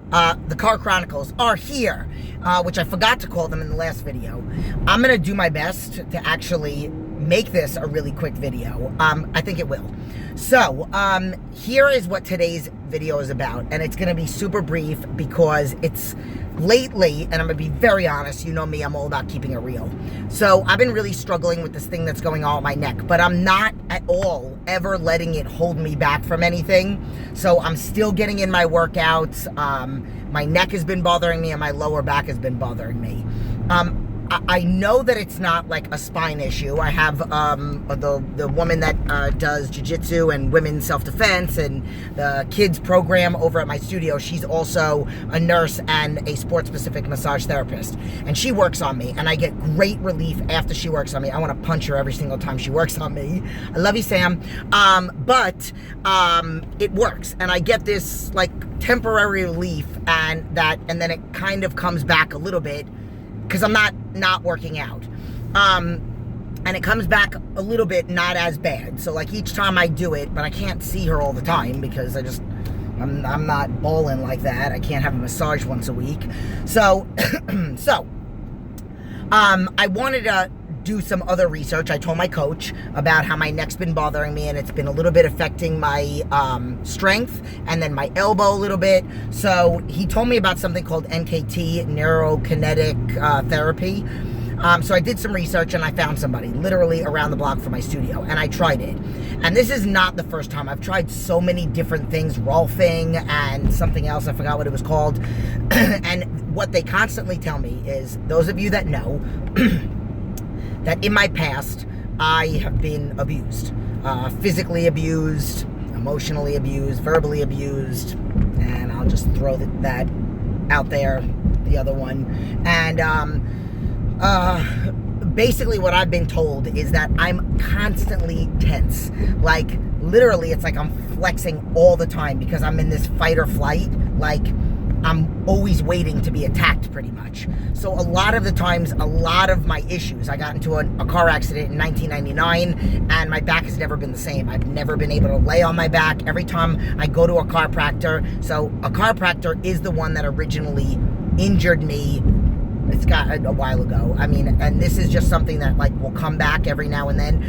the Car Chronicles are here, which I forgot to call them in the last video. I'm going to do my best to actually make this a really quick video. I think it will. So, here is what today's video is about, and it's going to be super brief because it's lately, and I'm going to be very honest, you know me, I'm all about keeping it real. So, I've been really struggling with this thing that's going on with my neck, but I'm not at all ever letting it hold me back from anything. So, I'm still getting in my workouts. My neck has been bothering me, and my lower back has been bothering me. I know that it's not like a spine issue. I have the woman that does jiu-jitsu and women's self-defense and the kids program over at my studio. She's also a nurse and a sports-specific massage therapist. And she works on me, and I get great relief after she works on me. I want to punch her every single time she works on me. I love you, Sam. But it works, and I get this like temporary relief, and then it kind of comes back a little bit, because I'm not working out. And it comes back a little bit, not as bad. So like each time I do it, but I can't see her all the time because I'm not bowling like that. I can't have a massage once a week. So, I wanted to do some other research. I told my coach about how my neck's been bothering me, and it's been a little bit affecting my strength and then my elbow a little bit. So he told me about something called NKT, neurokinetic therapy. So I did some research, and I found somebody literally around the block from my studio, and I tried it. And this is not the first time. I've tried so many different things, Rolfing and something else, I forgot what it was called. And what they constantly tell me is, those of you that know, that in my past, I have been abused. Physically abused, emotionally abused, verbally abused, and I'll just throw that out there, the other one. And basically what I've been told is that I'm constantly tense. Like, literally, it's like I'm flexing all the time because I'm in this fight or flight. Like, I'm always waiting to be attacked, pretty much. So a lot of the times, a lot of my issues, I got into a car accident in 1999, and my back has never been the same. I've never been able to lay on my back every time I go to a chiropractor. So a chiropractor is the one that originally injured me. It's got a while ago. I mean, and this is just something that like will come back every now and then.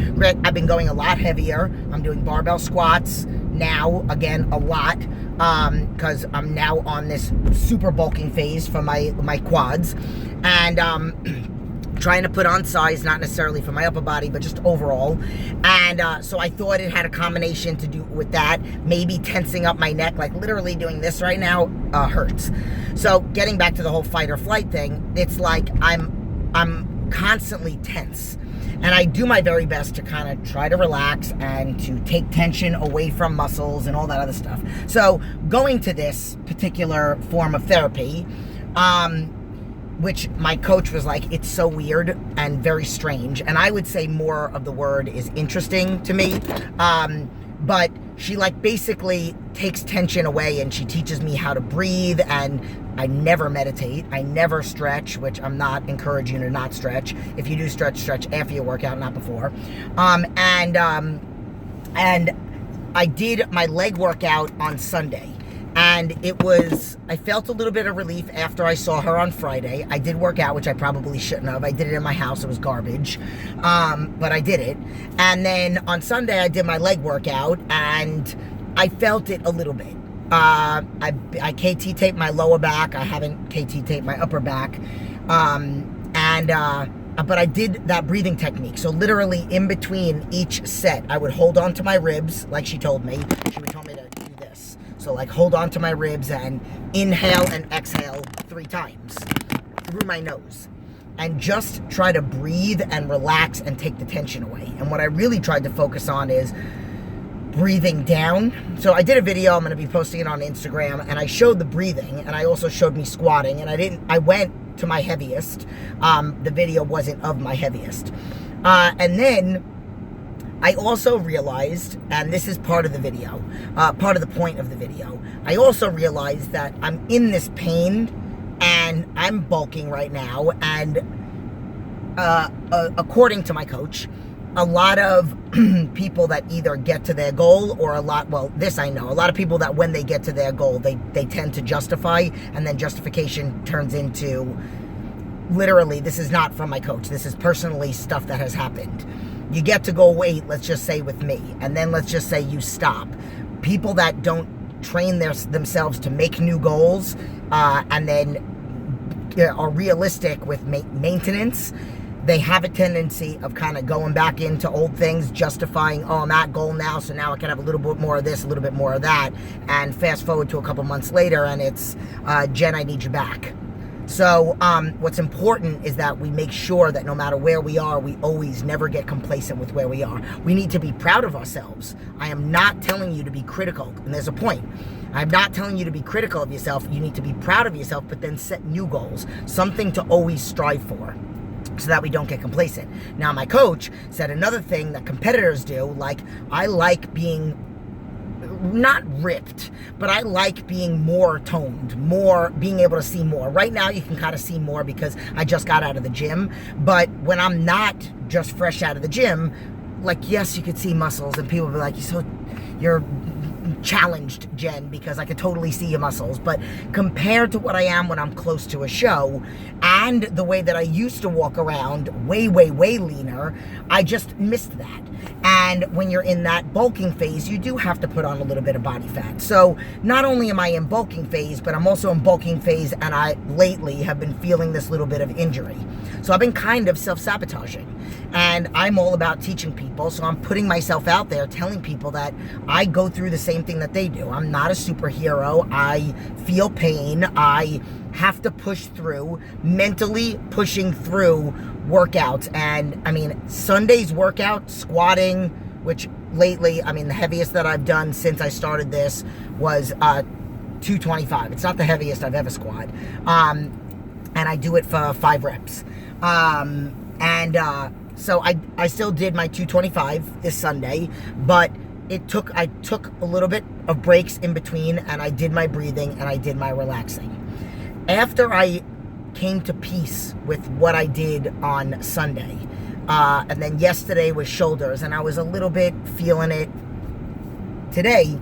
I've been going a lot heavier. I'm doing barbell squats now, again, a lot, because I'm now on this super bulking phase for my quads, and trying to put on size, not necessarily for my upper body, but just overall. And so I thought it had a combination to do with that, maybe tensing up my neck, like literally doing this right now hurts. So getting back to the whole fight or flight thing, it's like I'm constantly tense. And I do my very best to kind of try to relax and to take tension away from muscles and all that other stuff. So going to this particular form of therapy, which my coach was like, it's so weird and very strange. And I would say more of the word is interesting to me. But she like basically takes tension away, and she teaches me how to breathe, and I never meditate. I never stretch, which I'm not encouraging you to not stretch. If you do stretch after your workout, not before. And I did my leg workout on Sunday. And I felt a little bit of relief after I saw her on Friday. I did work out, which I probably shouldn't have. I did it in my house. It was garbage. But I did it. And then on Sunday, I did my leg workout, and I felt it a little bit. I KT taped my lower back. I haven't KT taped my upper back. But I did that breathing technique. So literally in between each set, I would hold on to my ribs, like she told me. She would tell me to do this. So like hold on to my ribs and inhale and exhale 3 times through my nose. And just try to breathe and relax and take the tension away. And what I really tried to focus on is breathing down. So I did a video, I'm going to be posting it on Instagram, and I showed the breathing, and I also showed me squatting, and I went to my heaviest. The video wasn't of my heaviest. And then I also realized, and this is part of the video, part of the point of the video, I also realized that I'm in this pain, and I'm bulking right now, and according to my coach, a lot of people that either get to their goal or this I know, a lot of people that when they get to their goal, they tend to justify, and then justification turns into, literally, this is not from my coach, this is personally stuff that has happened. You get to goal weight, let's just say with me, and then let's just say you stop. People that don't train themselves to make new goals, and then are realistic with maintenance, they have a tendency of kind of going back into old things, justifying, oh, I'm at goal now, so now I can have a little bit more of this, a little bit more of that, and fast forward to a couple months later, and it's, Jen, I need you back. So what's important is that we make sure that no matter where we are, we always never get complacent with where we are. We need to be proud of ourselves. I am not telling you to be critical, and there's a point. I'm not telling you to be critical of yourself. You need to be proud of yourself, but then set new goals, something to always strive for, so that we don't get complacent. Now, my coach said another thing that competitors do, like, I like being not ripped, but I like being more toned, being able to see more. Right now, you can kind of see more because I just got out of the gym, but when I'm not just fresh out of the gym, like, yes, you could see muscles, and people will be like, you're challenged, Jen, because I could totally see your muscles. But compared to what I am when I'm close to a show, and the way that I used to walk around, way, way, way leaner, I just missed that. And when you're in that bulking phase, you do have to put on a little bit of body fat. So not only am I in bulking phase, but I'm also in bulking phase, and I lately have been feeling this little bit of injury. So I've been kind of self-sabotaging. And I'm all about teaching people, so I'm putting myself out there, telling people that I go through the same thing that they do. I'm not a superhero. I feel pain. I have to push through, mentally pushing through workouts. And I mean, Sunday's workout, squatting, which lately, I mean, the heaviest that I've done since I started this was 225. It's not the heaviest I've ever squat. And I do it for 5 reps. So I still did my 225 this Sunday, but I took a little bit of breaks in between, and I did my breathing and I did my relaxing. After I came to peace with what I did on Sunday, and then yesterday was shoulders, and I was a little bit feeling it. Today,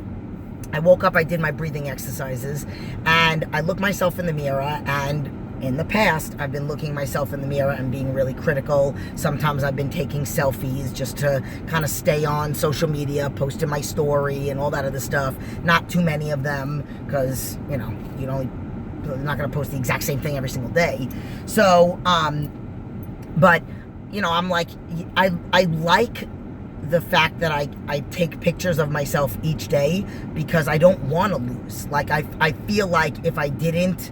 I woke up, I did my breathing exercises, and I looked myself in the mirror, and in the past, I've been looking myself in the mirror and being really critical. Sometimes I've been taking selfies just to kind of stay on social media, posting my story and all that other stuff. Not too many of them, because, you're not going to post the exact same thing every single day. So, but, I'm like, I like the fact that I take pictures of myself each day, because I don't want to lose. Like, I feel like if I didn't,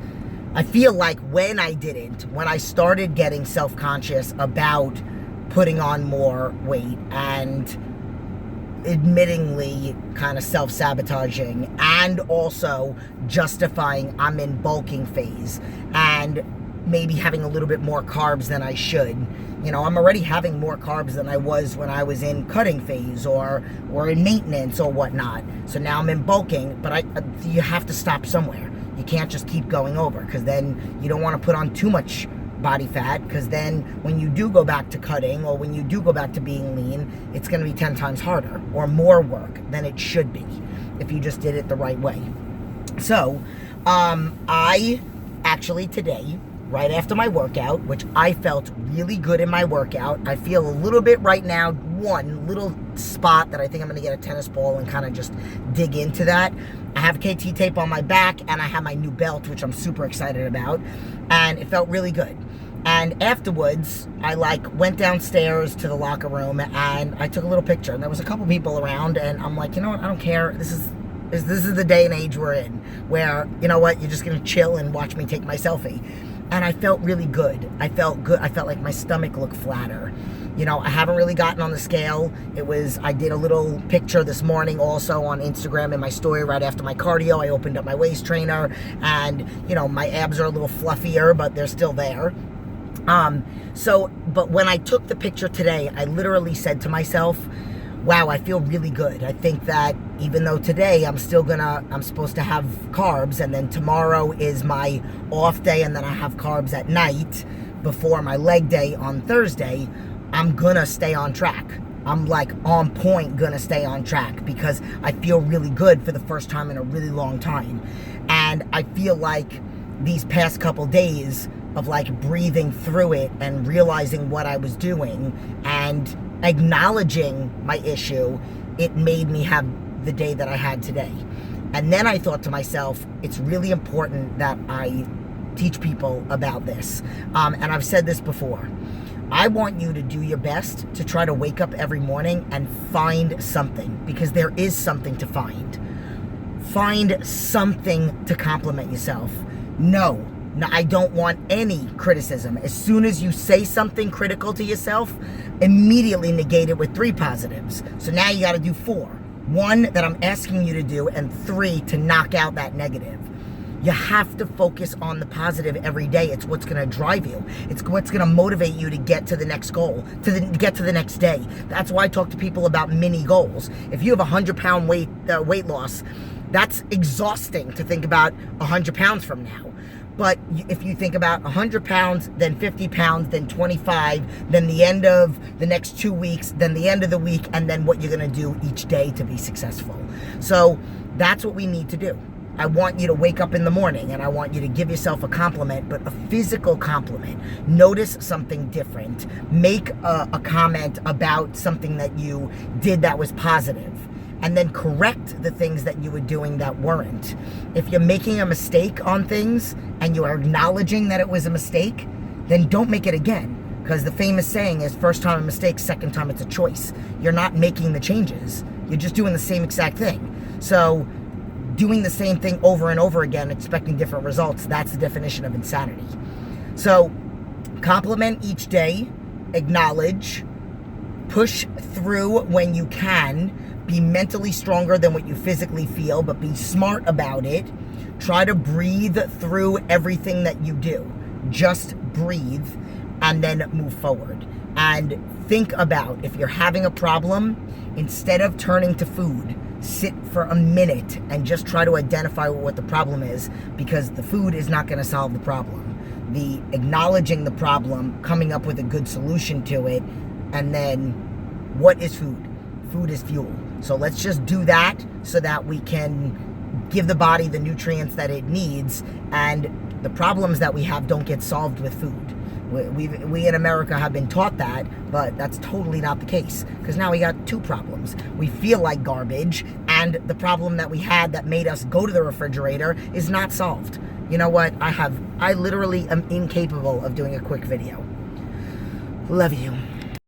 when I started getting self-conscious about putting on more weight and admittingly kind of self-sabotaging and also justifying I'm in bulking phase and maybe having a little bit more carbs than I should. I'm already having more carbs than I was when I was in cutting phase or in maintenance or whatnot. So now I'm in bulking, but you have to stop somewhere. You can't just keep going over, because then you don't want to put on too much body fat, because then when you do go back to cutting or when you do go back to being lean, it's going to be 10 times harder or more work than it should be if you just did it the right way. So I actually today, right after my workout, which I felt really good in my workout, I feel a little bit right now, one little spot that I think I'm going to get a tennis ball and kind of just dig into that. I have KT tape on my back, and I have my new belt, which I'm super excited about, and it felt really good. And afterwards, I went downstairs to the locker room, and I took a little picture, and there was a couple people around, and I'm like, you know what, I don't care. This is the day and age we're in, where, you know what, you're just going to chill and watch me take my selfie. And I felt really good. I felt good. I felt like my stomach looked flatter. I haven't really gotten on the scale. I did a little picture this morning also on Instagram in my story right after my cardio. I opened up my waist trainer, and, my abs are a little fluffier, but they're still there. But when I took the picture today, I literally said to myself, wow, I feel really good. I think that even though today I'm supposed to have carbs, and then tomorrow is my off day, and then I have carbs at night before my leg day on Thursday, I'm gonna stay on track. I'm like on point, gonna stay on track because I feel really good for the first time in a really long time. And I feel like these past couple days of like breathing through it and realizing what I was doing and acknowledging my issue, it made me have the day that I had today. And then I thought to myself, it's really important that I teach people about this. And I've said this before. I want you to do your best to try to wake up every morning and find something, because there is something to find. Find something to compliment yourself. No, I don't want any criticism. As soon as you say something critical to yourself, immediately negate it with 3 positives. So now you got to do 4. 1 that I'm asking you to do, and 3 to knock out that negative. You have to focus on the positive every day. It's what's going to drive you. It's what's going to motivate you to get to the next goal, to get to the next day. That's why I talk to people about mini goals. If you have a 100-pound weight loss, that's exhausting to think about 100 pounds from now. But if you think about 100 pounds, then 50 pounds, then 25, then the end of the next 2 weeks, then the end of the week, and then what you're going to do each day to be successful. So that's what we need to do. I want you to wake up in the morning and I want you to give yourself a compliment, but a physical compliment. Notice something different. Make a comment about something that you did that was positive, and then correct the things that you were doing that weren't. If you're making a mistake on things and you are acknowledging that it was a mistake, then don't make it again. Because the famous saying is, first time a mistake, second time it's a choice. You're not making the changes. You're just doing the same exact thing. So doing the same thing over and over again, expecting different results, that's the definition of insanity. So compliment each day, acknowledge, push through when you can, be mentally stronger than what you physically feel, but be smart about it. Try to breathe through everything that you do. Just breathe and then move forward. And think about, if you're having a problem, instead of turning to food, sit for a minute and just try to identify what the problem is, because the food is not going to solve the problem. The acknowledging the problem, coming up with a good solution to it, and then what is food? Food is fuel. So let's just do that so that we can give the body the nutrients that it needs, and the problems that we have don't get solved with food. We in America have been taught that, but that's totally not the case, because now we got 2 problems. We feel like garbage, and the problem that we had that made us go to the refrigerator is not solved. You know what? I literally am incapable of doing a quick video. Love you.